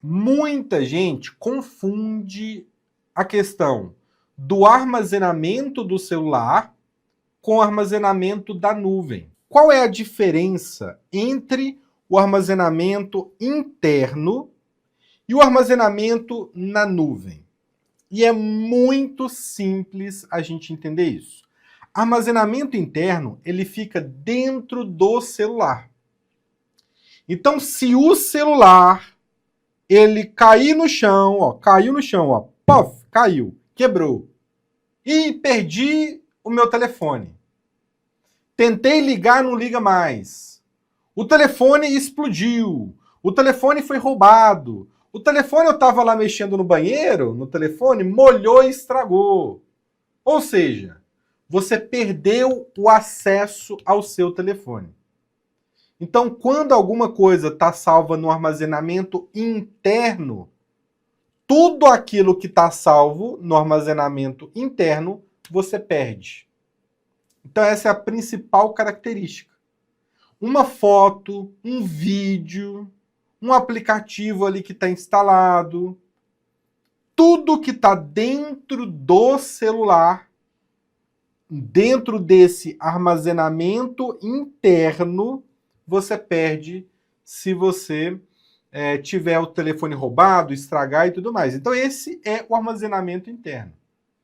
Muita gente confunde a questão do armazenamento do celular com o armazenamento da nuvem. Qual é a diferença entre o armazenamento interno e o armazenamento na nuvem? E é muito simples a gente entender isso. Armazenamento interno, ele fica dentro do celular. Então, se o celular ele cair no chão, ó, caiu no chão, ó, pof, caiu, quebrou, e perdi o meu telefone. Tentei ligar, não liga mais. O telefone explodiu. O telefone foi roubado. O telefone, eu estava lá mexendo no banheiro, no telefone, molhou e estragou. Ou seja, você perdeu o acesso ao seu telefone. Então, quando alguma coisa está salva no armazenamento interno, tudo aquilo que está salvo no armazenamento interno, você perde. Então, essa é a principal característica. Uma foto, um vídeo, um aplicativo ali que está instalado, tudo que está dentro do celular, dentro desse armazenamento interno, você perde se você tiver o telefone roubado, estragar e tudo mais. Então esse é o armazenamento interno.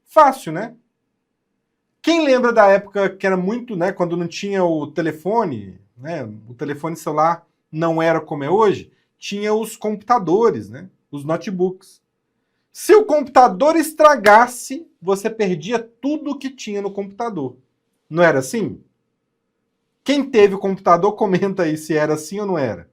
Fácil, né? Quem lembra da época que era muito, né, quando não tinha o telefone, né, o telefone celular não era como é hoje, tinha os computadores, né, os notebooks. Se o computador estragasse, você perdia tudo que tinha no computador. Não era assim? Quem teve o computador, comenta aí se era assim ou não era.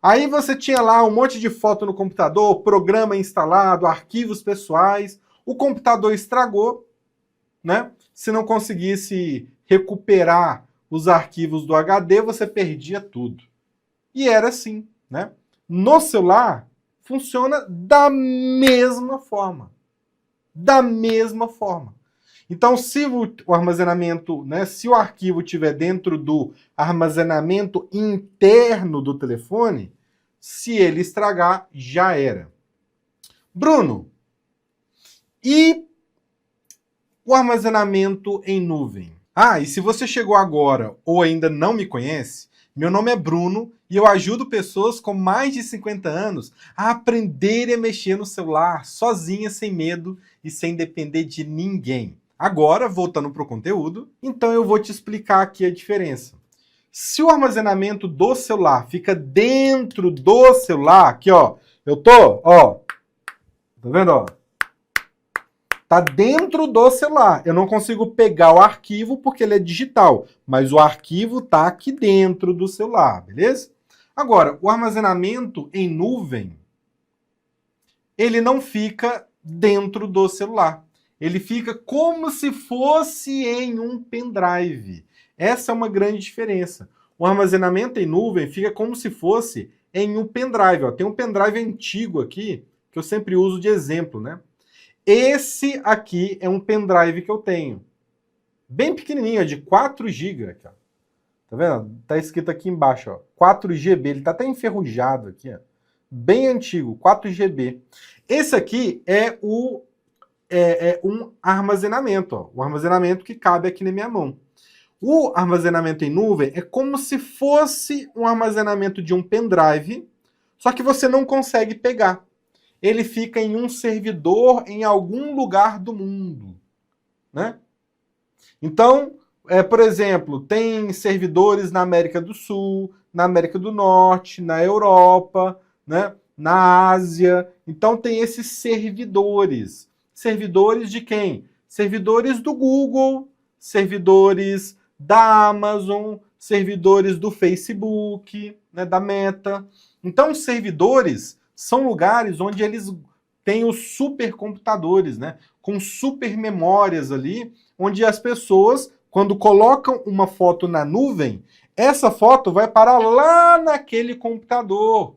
Aí você tinha lá um monte de foto no computador, programa instalado, arquivos pessoais. O computador estragou, né? Se não conseguisse recuperar os arquivos do HD, você perdia tudo. E era assim, né? No celular, funciona da mesma forma. Da mesma forma. Então, se o armazenamento, né, se o arquivo estiver dentro do armazenamento interno do telefone, se ele estragar, já era. Bruno, e o armazenamento em nuvem? Ah, e se você chegou agora ou ainda não me conhece, meu nome é Bruno e eu ajudo pessoas com mais de 50 anos a aprenderem a mexer no celular sozinhas, sem medo e sem depender de ninguém. Agora, voltando para o conteúdo, então eu vou te explicar aqui a diferença. Se o armazenamento do celular fica dentro do celular, aqui ó, eu tô, ó, tá vendo, ó? Tá dentro do celular. Eu não consigo pegar o arquivo porque ele é digital, mas o arquivo tá aqui dentro do celular, beleza? Agora, o armazenamento em nuvem, ele não fica dentro do celular. Ele fica como se fosse em um pendrive. Essa é uma grande diferença. O armazenamento em nuvem fica como se fosse em um pendrive. Ó. Tem um pendrive antigo aqui, que eu sempre uso de exemplo, né? Esse aqui é um pendrive que eu tenho. Bem pequenininho, de 4 GB. Tá vendo? Tá escrito aqui embaixo, ó, 4 GB. Ele tá até enferrujado aqui, ó. Bem antigo, 4 GB. Esse aqui é um armazenamento, ó, o armazenamento que cabe aqui na minha mão. O armazenamento em nuvem é como se fosse um armazenamento de um pendrive, só que você não consegue pegar. Ele fica em um servidor em algum lugar do mundo, né? Então, por exemplo, tem servidores na América do Sul, na América do Norte, na Europa, né? Na Ásia. Então tem esses servidores. Servidores de quem? Servidores do Google, servidores da Amazon, servidores do Facebook, né, da Meta. Então, servidores são lugares onde eles têm os supercomputadores, né, com super memórias ali, onde as pessoas, quando colocam uma foto na nuvem, essa foto vai parar lá naquele computador.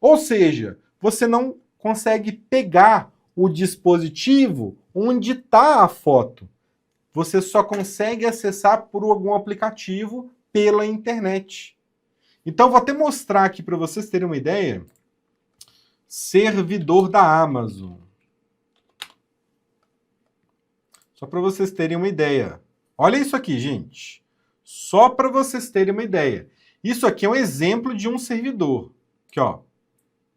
Ou seja, você não consegue pegar o dispositivo onde está a foto. Você só consegue acessar por algum aplicativo pela internet. Então, vou até mostrar aqui para vocês terem uma ideia. servidor da Amazon. Só para vocês terem uma ideia. Olha isso aqui, gente. Só para vocês terem uma ideia. Isso aqui é um exemplo de um servidor. Aqui, ó.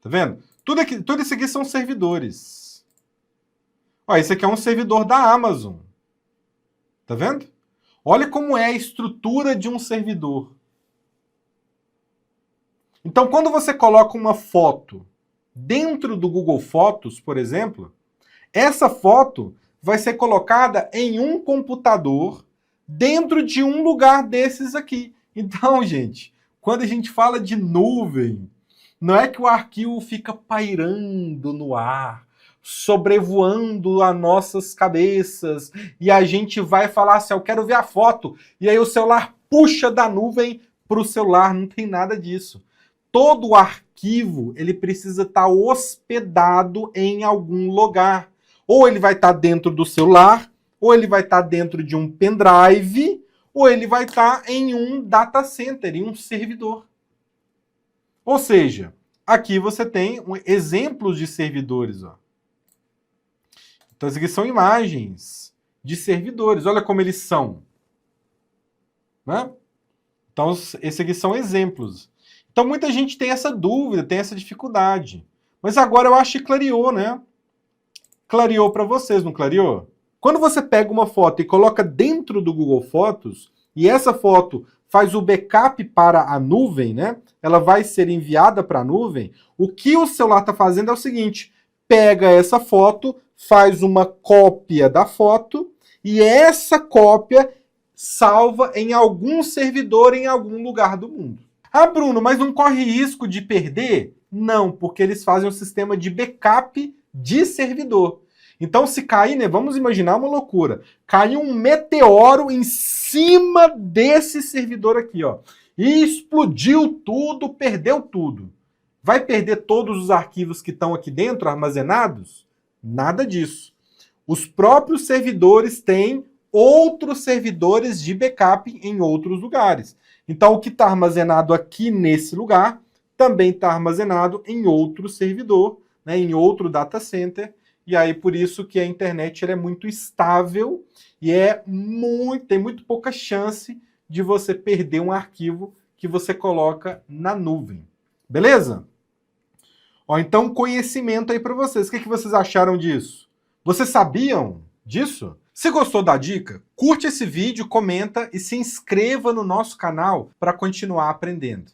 Tá vendo? Tudo isso aqui são servidores. Ó, esse aqui é um servidor da Amazon. Tá vendo? Olha como é a estrutura de um servidor. Então, quando você coloca uma foto dentro do Google Fotos, por exemplo, essa foto vai ser colocada em um computador dentro de um lugar desses aqui. Então, gente, quando a gente fala de nuvem, não é que o arquivo fica pairando no ar, sobrevoando as nossas cabeças, e a gente vai falar assim, eu quero ver a foto, e aí o celular puxa da nuvem para o celular, não tem nada disso. Todo o arquivo, ele precisa estar hospedado em algum lugar. Ou ele vai estar dentro do celular, ou ele vai estar dentro de um pendrive, ou ele vai estar em um data center, em um servidor. Ou seja, aqui você tem exemplos de servidores. Ó. Então, essas aqui são imagens de servidores. Olha como eles são. Né? Então, esses aqui são exemplos. Então, muita gente tem essa dúvida, tem essa dificuldade. Mas agora eu acho que clareou, né? Clareou para vocês, não clareou? Quando você pega uma foto e coloca dentro do Google Fotos, e essa foto faz o backup para a nuvem, né? Ela vai ser enviada para a nuvem. O que o celular está fazendo é o seguinte: pega essa foto, faz uma cópia da foto, e essa cópia salva em algum servidor em algum lugar do mundo. Ah, Bruno, mas não corre risco de perder? Não, porque eles fazem um sistema de backup de servidor. Então, se cair, né, vamos imaginar uma loucura, caiu um meteoro em cima desse servidor aqui, ó, e explodiu tudo, perdeu tudo. Vai perder todos os arquivos que estão aqui dentro armazenados? Nada disso. Os próprios servidores têm outros servidores de backup em outros lugares. Então, o que está armazenado aqui nesse lugar também está armazenado em outro servidor, né, em outro data center. E aí, por isso que a internet ela é muito estável e tem muito pouca chance de você perder um arquivo que você coloca na nuvem. Beleza? Ó, então, conhecimento aí para vocês. O que vocês acharam disso? Vocês sabiam disso? Se gostou da dica, curte esse vídeo, comenta e se inscreva no nosso canal para continuar aprendendo.